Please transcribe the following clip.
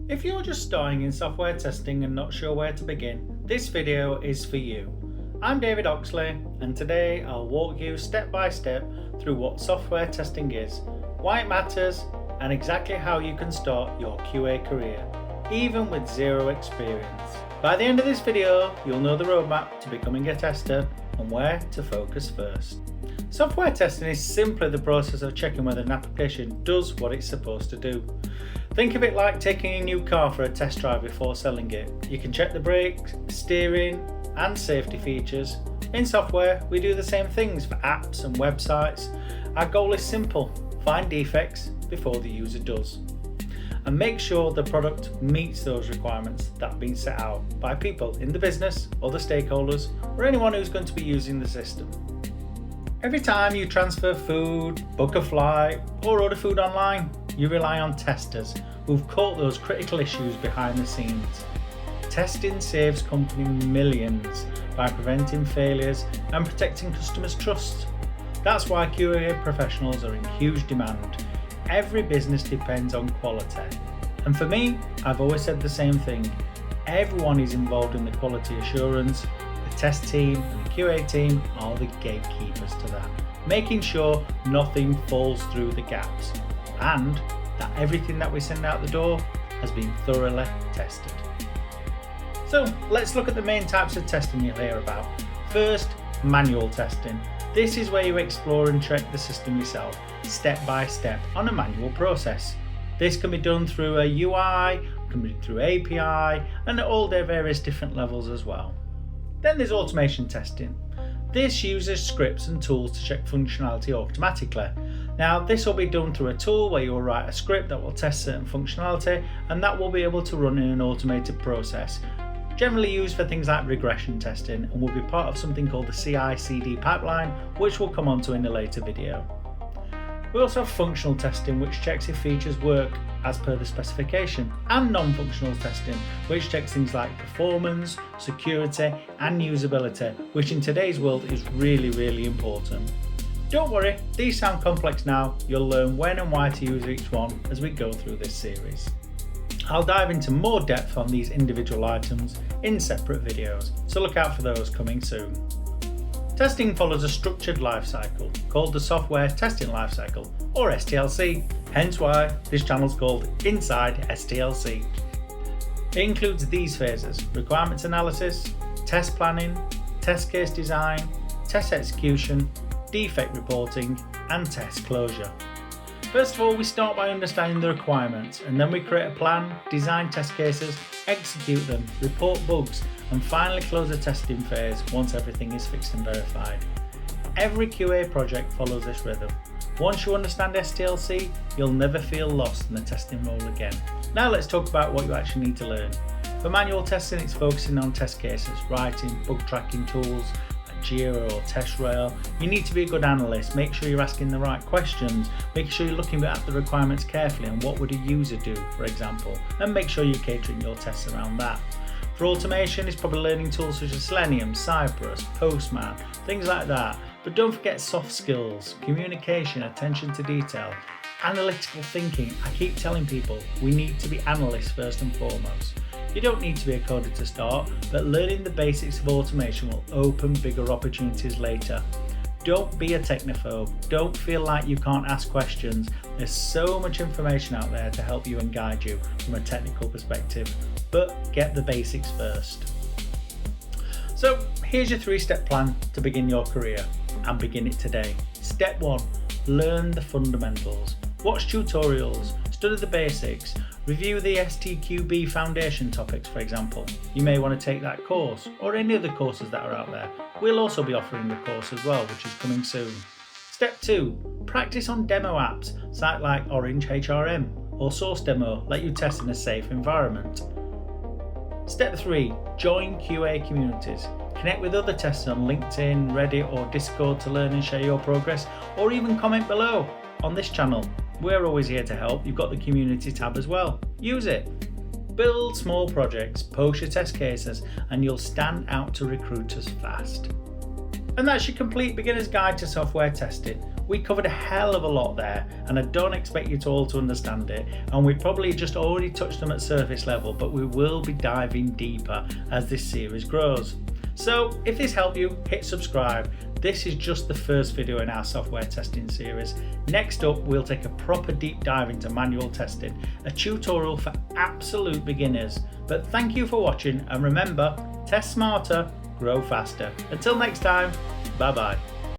If you're just starting in software testing and not sure where to begin, this video is for you. I'm David Oxley, and today I'll walk you step by step through what software testing is, why it matters, and exactly how you can start your QA career, even with zero experience. By the end of this video, you'll know the roadmap to becoming a tester and where to focus first. Software testing is simply the process of checking whether an application does what it's supposed to do. Think of it like taking a new car for a test drive before selling it. You can check the brakes, steering, and safety features. In software, we do the same things for apps and websites. Our goal is simple: find defects before the user does, and make sure the product meets those requirements that have been set out by people in the business, other stakeholders, or anyone who's going to be using the system. Every time you transfer food, book a flight, or order food online, you rely on testers who've caught those critical issues behind the scenes. Testing saves companies millions by preventing failures and protecting customers' trust. That's why QA professionals are in huge demand. Every business depends on quality. And for me, I've always said the same thing. Everyone is involved in the quality assurance. The test team and the QA team are the gatekeepers to that, making sure nothing falls through the gaps and that everything that we send out the door has been thoroughly tested. So let's look at the main types of testing you'll hear about. First, manual testing. This is where you explore and check the system yourself, step by step, on a manual process. This can be done through a UI, can be done through API, and at all their various different levels as well. Then there's automation testing. This uses scripts and tools to check functionality automatically. Now, this will be done through a tool where you'll write a script that will test certain functionality, and that will be able to run in an automated process, generally used for things like regression testing, and will be part of something called the CI/CD pipeline, which we'll come on to in a later video. We also have functional testing, which checks if features work as per the specification, and non-functional testing, which checks things like performance, security, and usability, which in today's world is really important. Don't worry, these sound complex now. You'll learn when and why to use each one as we go through this series. I'll dive into more depth on these individual items in separate videos, so look out for those coming soon. Testing follows a structured life cycle called the Software Testing Lifecycle, or STLC, hence why this channel is called Inside STLC. It includes these phases: requirements analysis, test planning, test case design, test execution, defect reporting, and test closure. First of all, we start by understanding the requirements, and then we create a plan, design test cases, execute them, report bugs, and finally close the testing phase once everything is fixed and verified. Every QA project follows this rhythm. Once you understand STLC, you'll never feel lost in the testing role again. Now let's talk about what you actually need to learn. For manual testing, it's focusing on test cases, writing bug tracking tools, Jira or TestRail. You need to be a good analyst. Make sure you're asking the right questions, make sure you're looking at the requirements carefully and what would a user do, for example, and make sure you're catering your tests around that. For automation, it's probably learning tools such as Selenium, Cypress, Postman, things like that. But don't forget soft skills, communication, attention to detail, analytical thinking. I keep telling people we need to be analysts first and foremost. You don't need to be a coder to start, but learning the basics of automation will open bigger opportunities later. Don't be a technophobe. Don't feel like you can't ask questions. There's so much information out there to help you and guide you from a technical perspective, but get the basics first. So here's your 3-step plan to begin your career, and begin it today. Step 1, learn the fundamentals. Watch tutorials, study the basics, review the STQB foundation topics, for example. You may want to take that course or any other courses that are out there. We'll also be offering the course as well, which is coming soon. Step 2, practice on demo apps, sites like Orange HRM or Source Demo let you test in a safe environment. Step 3, join QA communities. Connect with other testers on LinkedIn, Reddit or Discord to learn and share your progress, or even comment below on this channel. We're always here to help. You've got the community tab as well. Use it. Build small projects, post your test cases, and you'll stand out to recruiters fast. And that's your complete beginner's guide to software testing. We covered a hell of a lot there, and I don't expect you to all to understand it, and we probably just already touched them at surface level, but we will be diving deeper as this series grows. So if this helped you, hit subscribe. This is just the first video in our software testing series. Next up, we'll take a proper deep dive into manual testing, a tutorial for absolute beginners. But thank you for watching, and remember, test smarter, grow faster. Until next time, bye bye.